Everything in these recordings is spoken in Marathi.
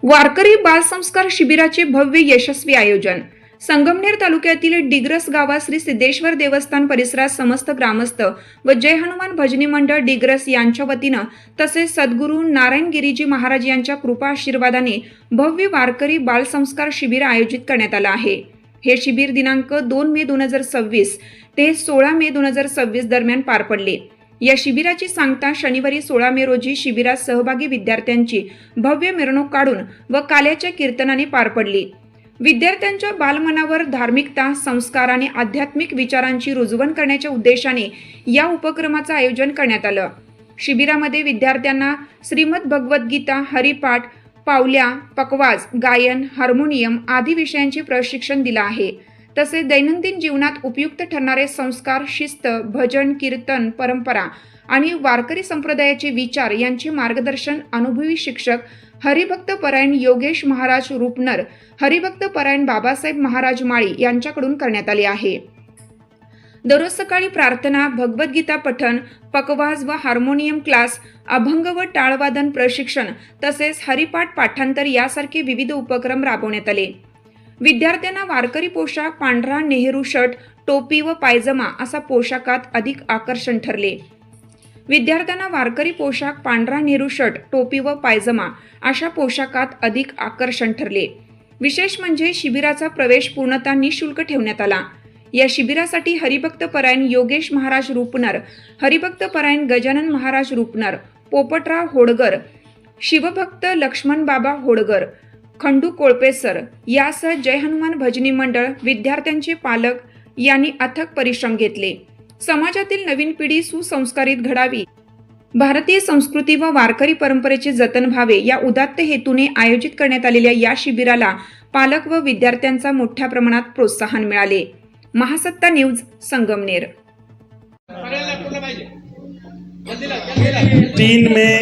वारकरी बालसंस्कार शिबिराचे भव्य यशस्वी आयोजन. संगमनेर तालुक्यातील डिग्रस गावात श्री सिद्धेश्वर देवस्थान परिसरात समस्त ग्रामस्थ व जय हनुमान भजनी मंडळ डिग्रस यांच्या वतीनं तसेच सद्गुरू नारायण गिरीजी महाराज यांच्या कृपा आशीर्वादाने भव्य वारकरी बालसंस्कार शिबिर आयोजित करण्यात आलं आहे. हे शिबिर दिनांक 2 मे 2026 ते 16 मे 2026 दरम्यान पार पडले. या शिबिराची सांगता शनिवारी 16 मे रोजी शिबिरात सहभागी विद्यार्थ्यांची भव्य मिरवणूक काढून व काल्याच्या कीर्तनाने पार पडली. विद्यार्थ्यांच्या बालमनावर धार्मिकता, संस्कार आणि आध्यात्मिक विचारांची रुजवण करण्याच्या उद्देशाने या उपक्रमाचं आयोजन करण्यात आलं. शिबिरामध्ये विद्यार्थ्यांना श्रीमद भगवद्गीता, हरिपाठ, पावल्या, पकवाज, गायन, हार्मोनियम आदी विषयांचे प्रशिक्षण दिलं आहे. तसेच दैनंदिन जीवनात उपयुक्त ठरणारे संस्कार, शिस्त, भजन, कीर्तन, परंपरा आणि वारकरी संप्रदायाचे विचार यांचे मार्गदर्शन अनुभवी शिक्षक हरिभक्तपरायण योगेश महाराज रुपनर, हरिभक्तपरायण बाबासाहेब महाराज माळी यांच्याकडून करण्यात आले आहे. दररोज सकाळी प्रार्थना, भगवद्गीता पठण, पकवाज व हार्मोनियम क्लास, अभंग व टाळवादन प्रशिक्षण तसेच हरिपाठ पाठांतर यासारखे विविध उपक्रम राबवण्यात आले. विद्यार्थ्यांना वारकरी पोशाख, पांढरा नेहरू शर्ट, टोपी व पायजमा असा पोशाखात अधिक आकर्षण ठरले. विद्यार्थ्यांना वारकरी पोशाख, पांढरा नेहरू शर्ट, टोपी व पायजमा अशा पोशाखात अधिक आकर्षण ठरले. विशेष म्हणजे शिबिराचा प्रवेश पूर्णतः निःशुल्क ठेवण्यात आला. या शिबिरासाठी हरिभक्तपरायण योगेश महाराज रुपनर, हरिभक्तपरायण गजानन महाराज रुपनर, पोपटराव होडगर, शिवभक्त लक्ष्मण बाबा होडगर, खंडू कोळपेसर यासह जय हनुमान भजनी मंडळ, विद्यार्थ्यांचे पालक यांनी अथक परिश्रम घेतले. समाजातील नवीन पिढी सुसंस्कारित घडावी, भारतीय संस्कृती व वारकरी परंपरेचे जतन व्हावे या उदात्त हेतूने आयोजित करण्यात आलेल्या या शिबिराला पालक व विद्यार्थ्यांचा मोठ्या प्रमाणात प्रोत्साहन मिळाले. महासत्ता न्यूज, संगमनेर. 3 मे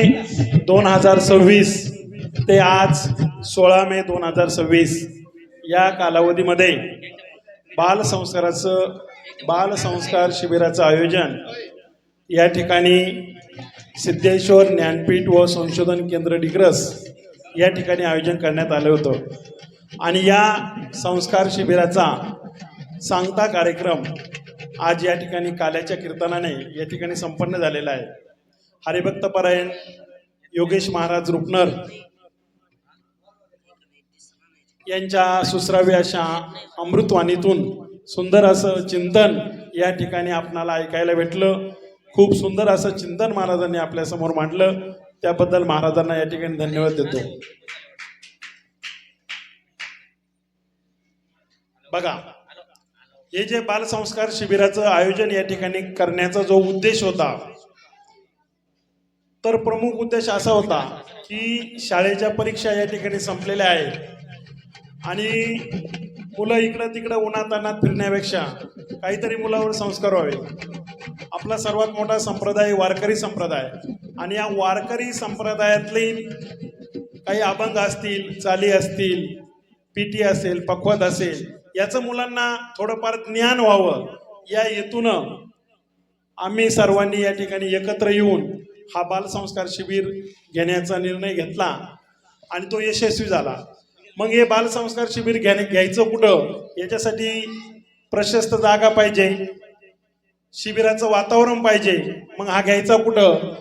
2026 ते आज 16 मे 2026 या कालावधीमध्ये बालसंस्कार शिबिराचं आयोजन या ठिकाणी सिद्धेश्वर ज्ञानपीठ व संशोधन केंद्र डिग्रस या ठिकाणी आयोजन करण्यात आलं होतं. आणि या संस्कार शिबिराचा सांगता कार्यक्रम आज या ठिकाणी काल्याच्या कीर्तनाने या ठिकाणी संपन्न झालेला आहे. हरिभक्तपरायण योगेश महाराज रुपनर यांच्या सुश्राव्य अशा अमृतवाणीतून सुंदर असं चिंतन या ठिकाणी आपणाला ऐकायला भेटलं. खूप सुंदर असं चिंतन महाराजांनी आपल्यासमोर मांडलं. त्याबद्दल महाराजांना या ठिकाणी धन्यवाद देतो. बघा, हे जे बालसंस्कार शिबिराचं आयोजन या ठिकाणी करण्याचा जो उद्देश होता, तर प्रमुख उद्देश असा होता की शाळेच्या परीक्षा या ठिकाणी संपलेल्या आहेत आणि मुलं इकडं तिकडं उन्हातान्हात फिरण्यापेक्षा काहीतरी मुलावर संस्कार व्हावे. आपला सर्वात मोठा संप्रदाय वारकरी संप्रदाय, आणि या वारकरी संप्रदायातले काही अभंग असतील, चाली असतील, पीटी असेल, पखवाद असेल, याचं मुलांना थोडंफार ज्ञान व्हावं या हेतूनं आम्ही सर्वांनी या ठिकाणी एकत्र येऊन हा बालसंस्कार शिबिर घेण्याचा निर्णय घेतला आणि तो यशस्वी झाला. मग हे बालसंस्कार शिबिर घ्यायचं कुठं, याच्यासाठी प्रशस्त जागा पाहिजे, शिबिराचं वातावरण पाहिजे. मग हा घ्यायचा कुठं,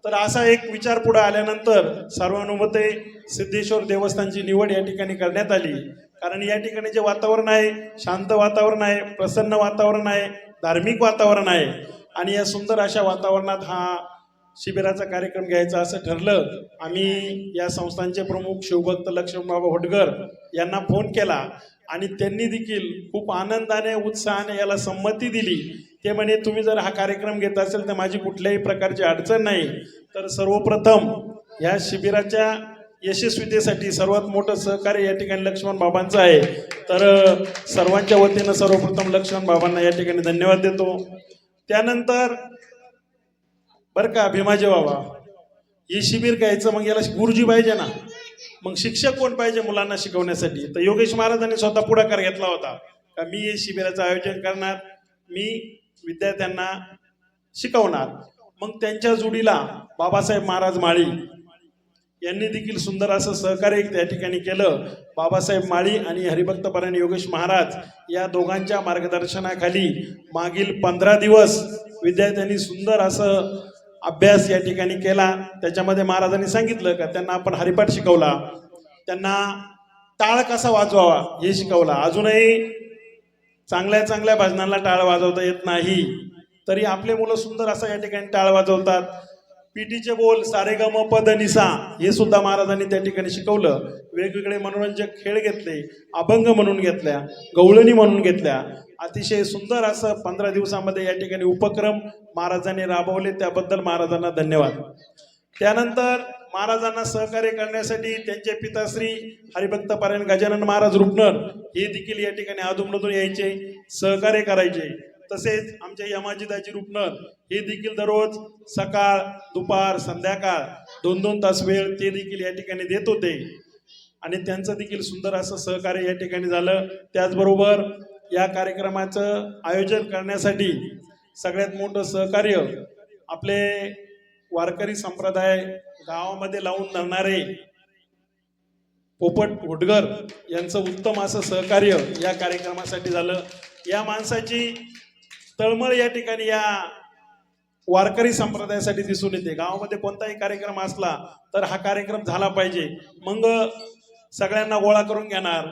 तर असा एक विचार पुढे आल्यानंतर सर्वानुमते सिद्धेश्वर देवस्थानची निवड या ठिकाणी करण्यात आली. कारण या ठिकाणी जे वातावरण आहे, शांत वातावरण आहे, प्रसन्न वातावरण आहे, धार्मिक वातावरण आहे. आणि या सुंदर अशा वातावरणात हा शिबिराचा कार्यक्रम घ्यायचा असं ठरलं. आम्ही या संस्थांचे प्रमुख शिवभक्त लक्ष्मण बाबा होडगर यांना फोन केला आणि त्यांनी देखील खूप आनंदाने, उत्साहाने याला संमती दिली. ते म्हणे, तुम्ही जर हा कार्यक्रम घेत असेल तर माझी कुठल्याही प्रकारची अडचण नाही. तर सर्वप्रथम या शिबिराच्या यशस्वीतेसाठी सर्वात मोठं सहकार्य या ठिकाणी लक्ष्मण बाबांचं आहे. तर सर्वांच्या वतीनं सर्वप्रथम लक्ष्मण बाबांना या ठिकाणी धन्यवाद देतो. त्यानंतर बरं का भीमाजी बाबा, हे शिबिर घ्यायचं, मग याला गुरुजी पाहिजे ना, मग शिक्षक कोण पाहिजे मुलांना शिकवण्यासाठी. तर योगेश महाराजांनी स्वतः पुढाकार घेतला होता का मी हे शिबिराचं आयोजन करणार, मी विद्यार्थ्यांना शिकवणार. मग त्यांच्या जोडीला बाबासाहेब महाराज माळी यांनी देखील सुंदर असं सहकार्य त्या ठिकाणी केलं. बाबासाहेब माळी आणि हरिभक्तपरायण योगेश महाराज या दोघांच्या मार्गदर्शनाखाली मागील 15 दिवस विद्यार्थ्यांनी सुंदर असं अभ्यास या ठिकाणी केला. त्याच्यामध्ये महाराजांनी सांगितलं का त्यांना आपण हरिपाठ शिकवला, त्यांना टाळ कसा वाजवावा हे शिकवला. अजूनही चांगल्या चांगल्या भजनांना टाळ वाजवता येत नाही, तरी आपले मुलं सुंदर असं या ठिकाणी टाळ वाजवतात. पीटीचे बोल सारे ग म प ध नि सा हे सुद्धा महाराजांनी त्या ठिकाणी शिकवलं. वेगवेगळे मनोरंजक खेळ घेतले, अभंग म्हणून घेतल्या, गवळणी म्हणून घेतल्या. अतिशय सुंदर असं 15 दिवसामध्ये या ठिकाणी उपक्रम महाराजांनी राबवले, त्याबद्दल महाराजांना धन्यवाद. त्यानंतर महाराजांना सहकार्य करण्यासाठी त्यांचे पिताश्री हरिभक्तपरायण गजानन महाराज रुपनर हे देखील या ठिकाणी अधूनमधून यायचे, सहकार्य करायचे. तसेच आमचे यमाजीदाजी रुपनर हे देखील दररोज सकाळ दुपार संध्याकाळ 2-2 तास वेळ ते देखील या ठिकाणी देत होते आणि त्यांचं देखील सुंदर असं सहकार्य या ठिकाणी झालं. त्याचबरोबर या कार्यक्रमाचं आयोजन करण्यासाठी सगळ्यात मोठं सहकार्य आपले वारकरी संप्रदाय गावामध्ये लावून धरणारे पोपट होटगर यांचं उत्तम असं सहकार्य या कार्यक्रमासाठी झालं. या माणसाची तळमळ या ठिकाणी या वारकरी संप्रदायासाठी दिसून येते. गावामध्ये कोणताही कार्यक्रम असला तर हा कार्यक्रम झाला पाहिजे, मग सगळ्यांना गोळा करून घेणार,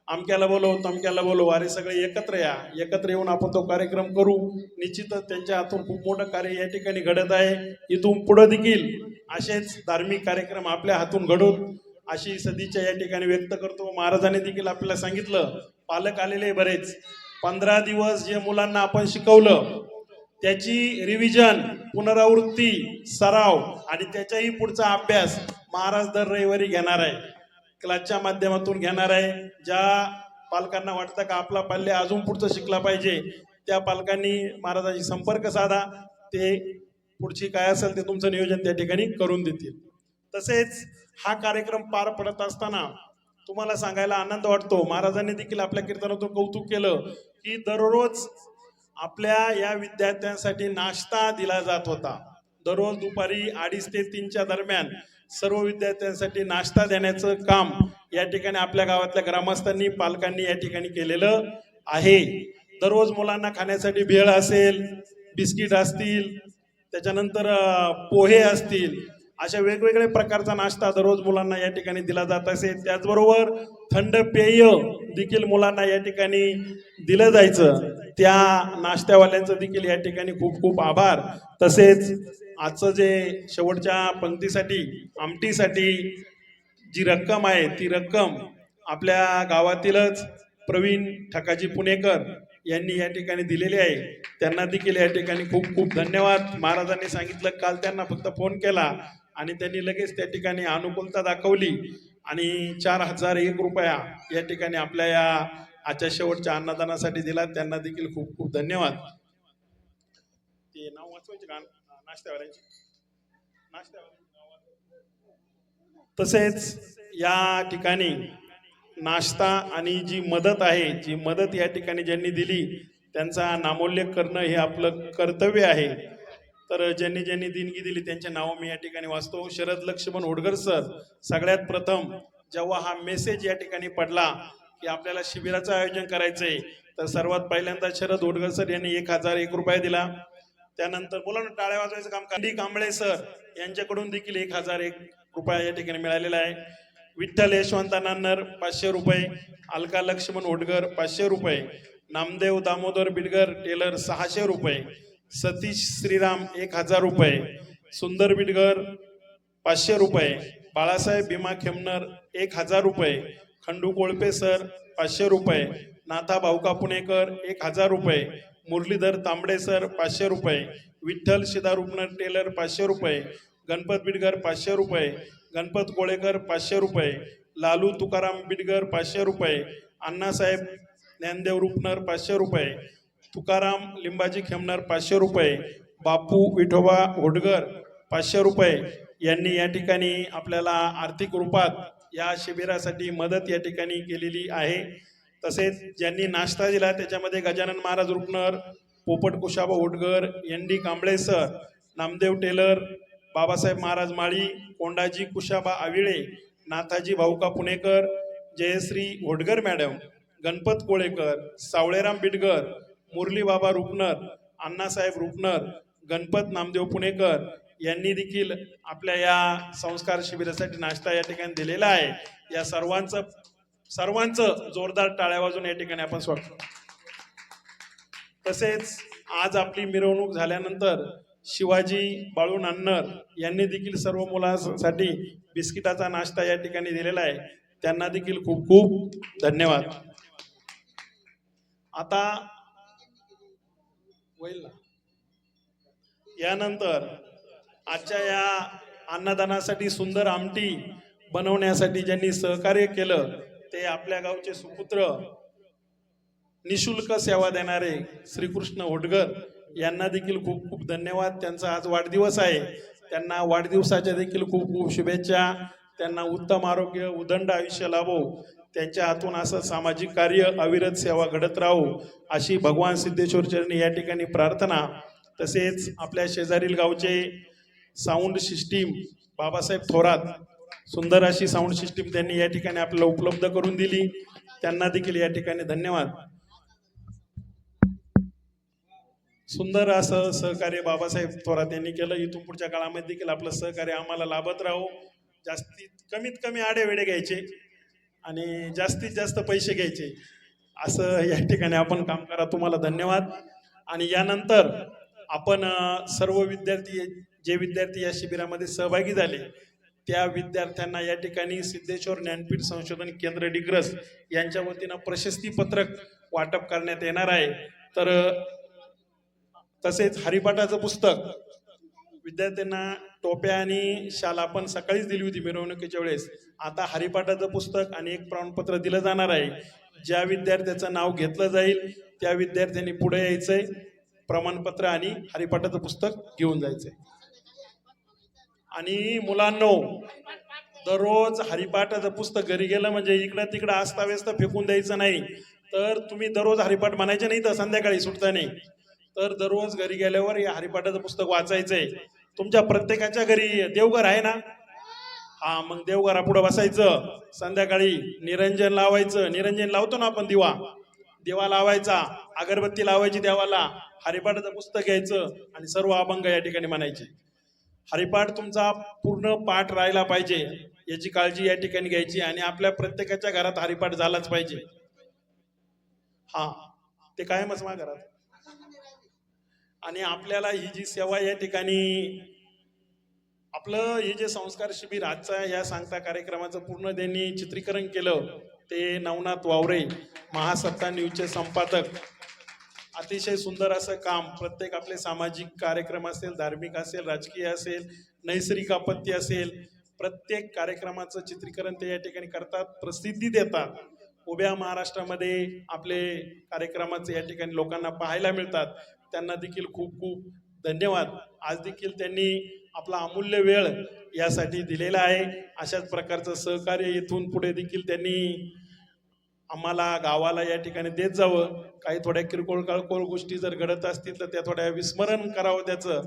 अमक्याला बोलव तमक्याला बोलव, अरे सगळे एकत्र या, एकत्र येऊन आपण तो कार्यक्रम करू. निश्चितच त्यांच्या हातून खूप मोठं कार्य या ठिकाणी घडत आहे. इथून पुढे देखील असेच धार्मिक कार्यक्रम आपल्या हातून घडून अशी सदिच्छा या ठिकाणी व्यक्त करतो. महाराजांनी देखील आपल्याला सांगितलं, पालक आलेले बरेच, 15 दिवस जे मुलांना आपण शिकवलं त्याची रिव्हिजन, पुनरावृत्ती, सराव आणि त्याच्याही पुढचा अभ्यास महाराज दर रविवारी घेणार आहे, क्लासच्या माध्यमातून घेणार आहे. ज्या पालकांना वाटतं का आपला पाल्य अजून पुढचं शिकला पाहिजे त्या पालकांनी महाराजांशी संपर्क साधा, ते पुढची काय असेल ते तुमचं नियोजन त्या ठिकाणी करून देतील. तसेच हा कार्यक्रम पार पडत असताना तुम्हाला सांगायला आनंद वाटतो, महाराजांनी देखील आपल्या कीर्तनातून कौतुक केलं की दररोज आपल्या या विद्यार्थ्यांसाठी नाश्ता दिला जात होता. दररोज दुपारी 2:30 ते 3च्या दरम्यान सर्व विद्यार्थ्यांसाठी नाश्ता देण्याचं काम या ठिकाणी आपल्या गावातल्या ग्रामस्थांनी पालकांनी या ठिकाणी केलेलं आहे. दररोज मुलांना खाण्यासाठी भेळ असेल, बिस्किट असतील, त्याच्यानंतर पोहे असतील, अशा वेगवेगळ्या प्रकारचा नाश्ता दररोज मुलांना या ठिकाणी दिला जात असेल. त्याचबरोबर थंड पेय देखील मुलांना या ठिकाणी दिलं जायचं. त्या नाश्त्यावाल्यांचं देखील या ठिकाणी खूप खूप आभार. तसेच आजचं जे शेवटच्या पंक्तीसाठी आमटीसाठी जी रक्कम आहे ती रक्कम आपल्या गावातीलच प्रवीण ठकाजी पुणेकर यांनी या ठिकाणी दिलेली आहे. त्यांना देखील या ठिकाणी खूप खूप धन्यवाद. महाराजांनी सांगितलं, काल त्यांना फक्त फोन केला आणि त्यांनी लगेच त्या ठिकाणी अनुकूलता दाखवली आणि 4001 रुपया या ठिकाणी आपल्या या आजच्या शेवटच्या अन्नदानासाठी दिला. त्यांना देखील खूप खूप धन्यवाद. ते नाव वाचवायचे का नाश्त्यावाल्यांचे? तसेच या ठिकाणी नाश्ता आणि जी मदत आहे, जी मदत या ठिकाणी ज्यांनी दिली त्यांचा नामोल्लेख करणं हे आपलं कर्तव्य आहे. तर ज्यांनी ज्यांनी देणगी दिली त्यांचे नाव मी या ठिकाणी वाचतो. शरद लक्ष्मण होडगर सर, सगळ्यात प्रथम जेव्हा हा मेसेज या ठिकाणी पडला की आपल्याला शिबिराचं आयोजन करायचंय, तर सर्वात पहिल्यांदा शरद होडगर सर यांनी 1001 रुपया दिला. त्यानंतर मुलांना टाळ्या वाजवायचं काम डी कांबळे सर यांच्याकडून देखील 1001 रुपया या ठिकाणी मिळालेला आहे. विठ्ठल यशवंत नान्नर 500 रुपये, अलका लक्ष्मण होडगर 500 रुपये, नामदेव दामोदर बिडगर टेलर 600 रुपये, सतीश श्रीराम 1000 रुपये, सुंदर बिडगर 500 रुपये, बाळासाहेब भीमा खेमनर 1000 रुपये, खंडू कोळपे सर 500 रुपये, नाथा भाऊका पुणेकर 1000 रुपये, मुरलीधर तांबडे सर 500 रुपये, विठ्ठल शिदारुपनर टेलर 500 रुपये, गणपत बिडगर 500 रुपये, गणपत कोळेकर 500 रुपये, लालू तुकाराम बिडगर 500 रुपये, अण्णासाहेब ज्ञानदेव रुपनर 500 रुपये, तुकाराम लिंबाजी खेमनर 500 रुपये, बापू विठोबा होडगर 500 रुपये यांनी या ठिकाणी आपल्याला आर्थिक रूपात या शिबिरासाठी मदत या ठिकाणी केलेली आहे. तसेच ज्यांनी नाश्ता दिला त्याच्यामध्ये Gajanan Maharaj Rupnar, Popat Kushaba Hodgar, N D Kamble sir, Namdev Tailor, Babasaheb Maharaj Mali, Kondaji Kushaba Avile, Nathaji Bhauka Punekar, Jayashree Hodgar madam, Ganpat Kolekar, Sawleram Bidgar, Murli Baba Rupnar, Annasaheb Rupnar, Ganpat Namdev पुणेकर यांनी देखील आपल्या या संस्कार शिबिरासाठी नाश्ता या ठिकाणी दिलेला आहे. या सर्वांचं जोरदार टाळ्या वाजून या ठिकाणी आपण स्वागत. तसेच आज आपली मिरवणूक झाल्यानंतर शिवाजी बाळू नान्नर यांनी देखील सर्व मुलांसाठी बिस्किटाचा नाश्ता या ठिकाणी दिलेला आहे. त्यांना देखील खूप खूप धन्यवाद. आता होईल ना. यानंतर आजच्या या अन्नदानासाठी सुंदर आमटी बनवण्यासाठी ज्यांनी सहकार्य केलं ते आपल्या गावचे सुपुत्र निशुल्क सेवा देणारे श्रीकृष्ण होडगर यांना देखील खूप खूप धन्यवाद. त्यांचा आज वाढदिवस आहे. त्यांना वाढदिवसाच्या देखील खूप खूप शुभेच्छा. त्यांना उत्तम आरोग्य, उदंड आयुष्य लाभो. त्यांच्या हातून असं सामाजिक कार्य, अविरत सेवा घडत राहो अशी भगवान सिद्धेश्वर चरणी या ठिकाणी प्रार्थना. तसेच आपल्या शेजारील गावचे साऊंड सिस्टीम बाबासाहेब थोरात, सुंदर अशी साऊंड सिस्टीम त्यांनी या ठिकाणी आपल्याला उपलब्ध करून दिली. त्यांना देखील या ठिकाणी धन्यवाद. सुंदर असं सहकार्य बाबासाहेब थोरात यांनी केलं. इथून पुढच्या काळामध्ये देखील आपलं सहकार्य आम्हाला लाभत राहो. कमीत कमी आडेवेडे घ्यायचे आणि जास्तीत जास्त पैसे घ्यायचे असं या ठिकाणी आपण काम करा. तुम्हाला धन्यवाद. आणि यानंतर आपण सर्व विद्यार्थी, जे विद्यार्थी या शिबिरामध्ये सहभागी झाले त्या विद्यार्थ्यांना या ठिकाणी सिद्धेश्वर ज्ञानपीठ संशोधन केंद्र डिग्रस यांच्या वतीनं प्रशस्ती पत्रक वाटप करण्यात येणार आहे. तर तसेच हरिपाठाचं पुस्तक, विद्यार्थ्यांना टोप्या आणि शाल आपण सकाळीच दिली होती मिरवणुकीच्या वेळेस. आता हरिपाठाचं पुस्तक आणि एक प्रमाणपत्र दिलं जाणार आहे. ज्या विद्यार्थ्याचं नाव घेतलं जाईल त्या विद्यार्थ्यांनी पुढे यायचंय, प्रमाणपत्र आणि हरिपाठाचं पुस्तक घेऊन जायचंय. आणि मुलांनो, दररोज हरिपाठाचं पुस्तक घरी गेलं म्हणजे इकडं तिकडं आस्ताव्यस्त फेकून द्यायचं नाही. तर तुम्ही दररोज हरिपाठ म्हणायचे नाही तर संध्याकाळी सुटताना, तर दररोज घरी गेल्यावर या हरिपाठाचं पुस्तक वाचायचंय. तुमच्या प्रत्येकाच्या घरी देवघर आहे ना? हा, मग देवघरापुढं बसायचं, संध्याकाळी निरंजन लावायचं. निरंजन लावतो ना आपण, दिवा लावायचा, अगरबत्ती लावायची देवाला, हरिपाठाचं पुस्तक घ्यायचं आणि सर्व अभंग या ठिकाणी म्हणायचे. हरिपाठ तुमचा पूर्ण पाठ राहायला पाहिजे याची काळजी या ठिकाणी घ्यायची. आणि आपल्या प्रत्येकाच्या घरात हरिपाठ झालाच पाहिजे. हा, ते कायमच माझ्या घरात. आणि आपल्याला ही जी सेवा या ठिकाणी, आपलं हे जे संस्कार शिबिर आजचा या सांगता कार्यक्रमाचं पूर्ण त्यांनी चित्रीकरण केलं ते नवनाथ वावरे, महासत्ता न्यूजचे संपादक. अतिशय सुंदर असं काम. प्रत्येक आपले सामाजिक कार्यक्रम असेल, धार्मिक असेल, राजकीय असेल, नैसर्गिक आपत्ती असेल, प्रत्येक कार्यक्रमाचं चित्रीकरण ते या ठिकाणी करतात, प्रसिद्धी देतात. उभ्या महाराष्ट्रामध्ये आपले कार्यक्रमाचे या ठिकाणी लोकांना पाहायला मिळतात. त्यांना देखील खूप खूप धन्यवाद. आज देखील त्यांनी आपला अमूल्य वेळ यासाठी दिलेला आहे. अशाच प्रकारचं सहकार्य इथून पुढे देखील त्यांनी आम्हाला, गावाला या ठिकाणी देत जावं. काही थोड्या किरकोळ काळकोळ गोष्टी जर घडत असतील तर त्या थोड्या विस्मरण करावं त्याचं,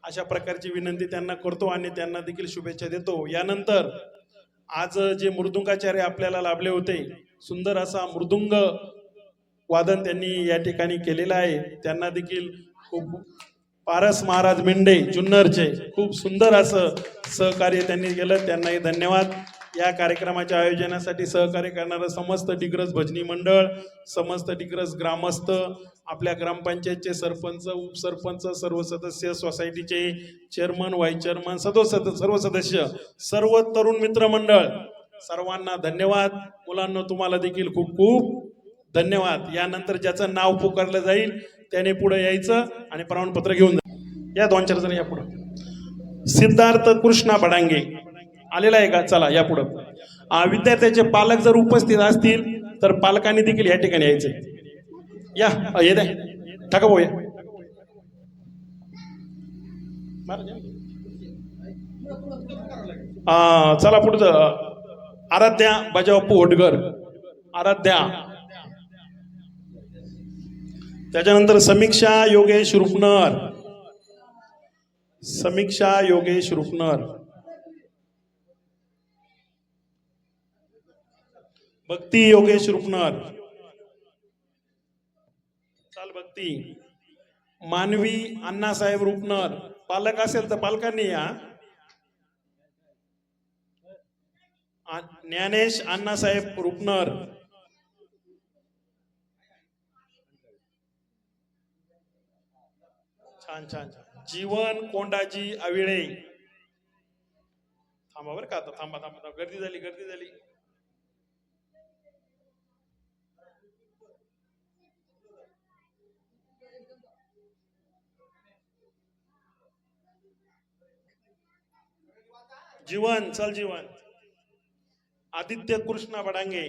अशा प्रकारची विनंती त्यांना करतो आणि त्यांना देखील शुभेच्छा देतो. यानंतर आज जे मृदुंगाचार्य आपल्याला लाभले होते, सुंदर असा मृदुंग वादन त्यांनी या ठिकाणी केलेलं आहे. त्यांना देखील खूप, पारस महाराज मेंढे जुन्नरचे, खूप सुंदर असं सहकार्य त्यांनी केलं. त्यांनाही धन्यवाद. या कार्यक्रमाच्या आयोजनासाठी सहकार्य करणारं समस्त डिग्रस भजनी मंडळ, समस्त डिग्रस ग्रामस्थ, आपल्या ग्रामपंचायतचे सरपंच, उपसरपंच, सर्व सदस्य, सोसायटीचे चेअरमन, व्हाईस चेअरमन, सर्व सदस्य, सर्व तरुण मित्र मंडळ, सर्वांना धन्यवाद. मुलांना तुम्हाला देखील खूप खूप धन्यवाद. यानंतर ज्याचं नाव पुकारलं जाईल त्याने पुढे यायचं आणि प्रमाणपत्र घेऊन जा. या 2-4 जण या पुढं. सिद्धार्थ कृष्णा बडांगे आलेला आहे का? चला या पुढं. विद्यार्थ्याचे पालक जर उपस्थित असतील तर पालकांनी देखील या ठिकाणी यायचे. या ये दे टाका भाऊ, चला पुढचं. आराध्या बाजाबापू होडगर, आराध्या. त्याच्यानंतर समीक्षा योगेश रुपनर, समीक्षा योगेश रुपनर, भक्ती योगेश रुपनर, चाल भक्ती. मानवी अण्णासाहेब रुपनर, पालक असेल तर पालकांनी या. ज्ञानेश अण्णासाहेब रुपनर, छान छान छान. जीवन कोंडाजी अविळे, थांबा बरं का आता, थांबा थांबा थांबा, गर्दी झाली गर्दी झाली. जीवन, चल जीवन. आदित्य कृष्णा बडांगे,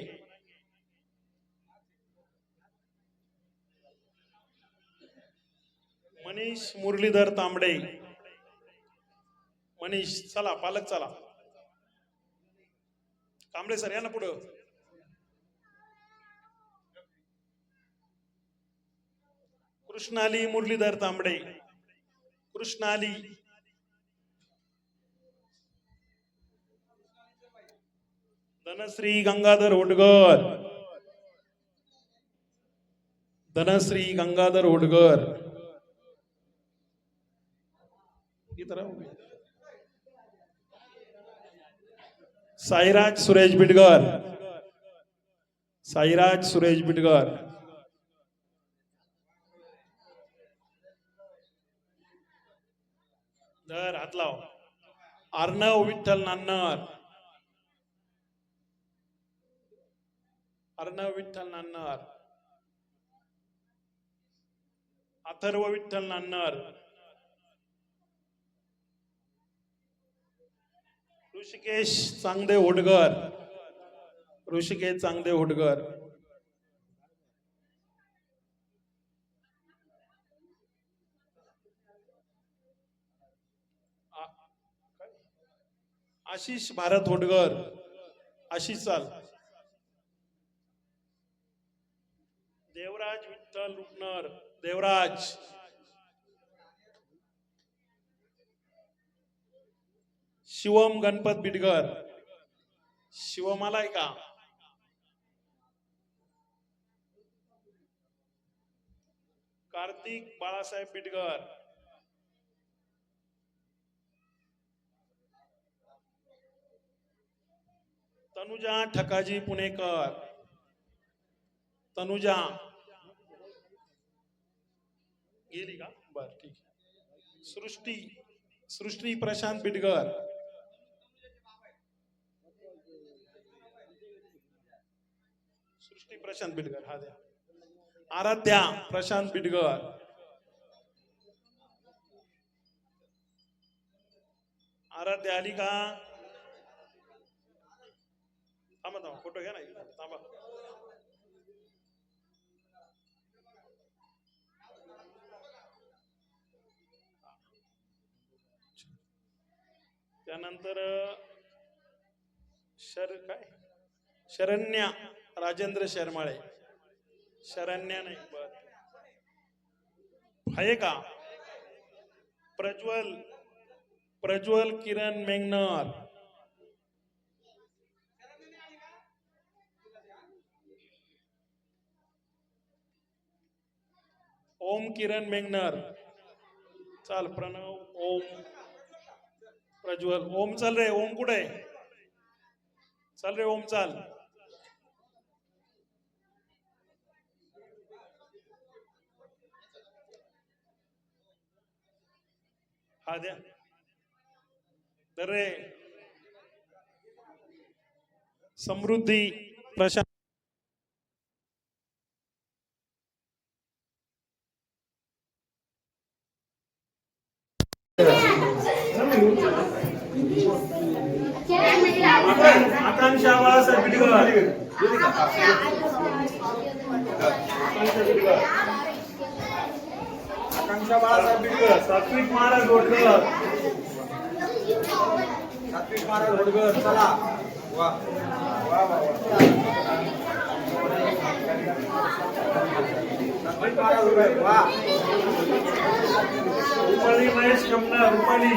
मनीष मुरलीधर तांबडे, मनीष चला, पालक चला. कांबळे सर या ना पुढं. कृष्णाली मुरलीधर तांबडे, कृष्णाली. धनश्री गंगाधर होडगर, धनश्री गंगाधर होडगर. साईराज सुरेश बिडगर, साईराज सुरेश बिडगर. धर हात लाव. अर्णव विठ्ठल नान्नर, अर्णव विठ्ठल नान्नर. अथर्व विठ्ठल नान्नर, ऋषिकेश चांगदे होडगर, ऋषिकेश चांगदे होडगर. आशिष भारत होडगर, आशिष चाल. देवराज विठ्ठल रुपनर, देवराज. शिवम गणपत बिडगर, शिवम आलाय का? कार्तिक बाळासाहेब बिडगर, तनुजा ठकाजी पुणेकर, तनुजा गेली का? बर ठीक. सृष्टी, सृष्टी प्रशांत बिडगर, सृष्टी प्रशांत बिडगर हा द्या. आराध्या प्रशांत बिडगर, आराध्या आली का? थांबा थांबा, फोटो घ्या ना, थांबा. त्यानंतर काय शरण्या राजेंद्र शर्माळे, शरण्या नाही बर आहे का? प्रज्वल, प्रज्वल किरण मेंगनर, ओम किरण मेंगनर. चाल प्रणव, ओम, प्रज्वल. ओम चल रे, ओम कुठे? चल रे ओम चाल. हा द्या तर रे. समृद्धी प्रशांत, आकांक्षा बाळासाहेब बिडगर, आकांक्षा बाळासाहेब बिडगर. सात्विक महाराज होडकर, सात्विक महाराज होडकर चला. वा वा वा वा. रुपाली महेश कमना रुपाली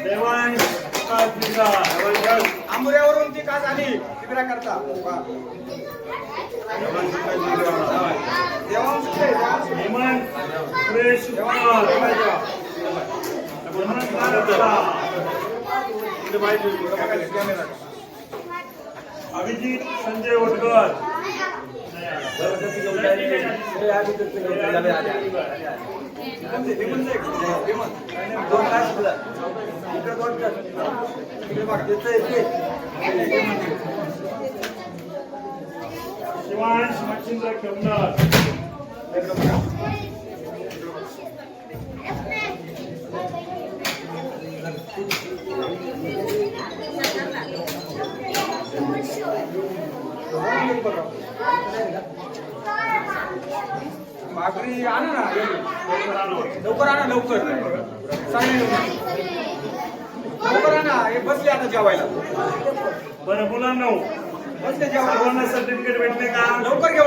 देवांश आंबुऱ्यावरून ती का झाली शिबिरा करता हेमंत सुरेश कुमार हेमंत मारता. अभिजित संजय ओटकर शिवांश मच्छिंद्र खेमनार भाकरी आणा ना लवकर आणा लवकर लवकर आणा हे बसले आता जेवायला बरं मुलांनो बसले जेवायला सर्वांना सर्टिफिकेट भेटले का लवकर घेऊन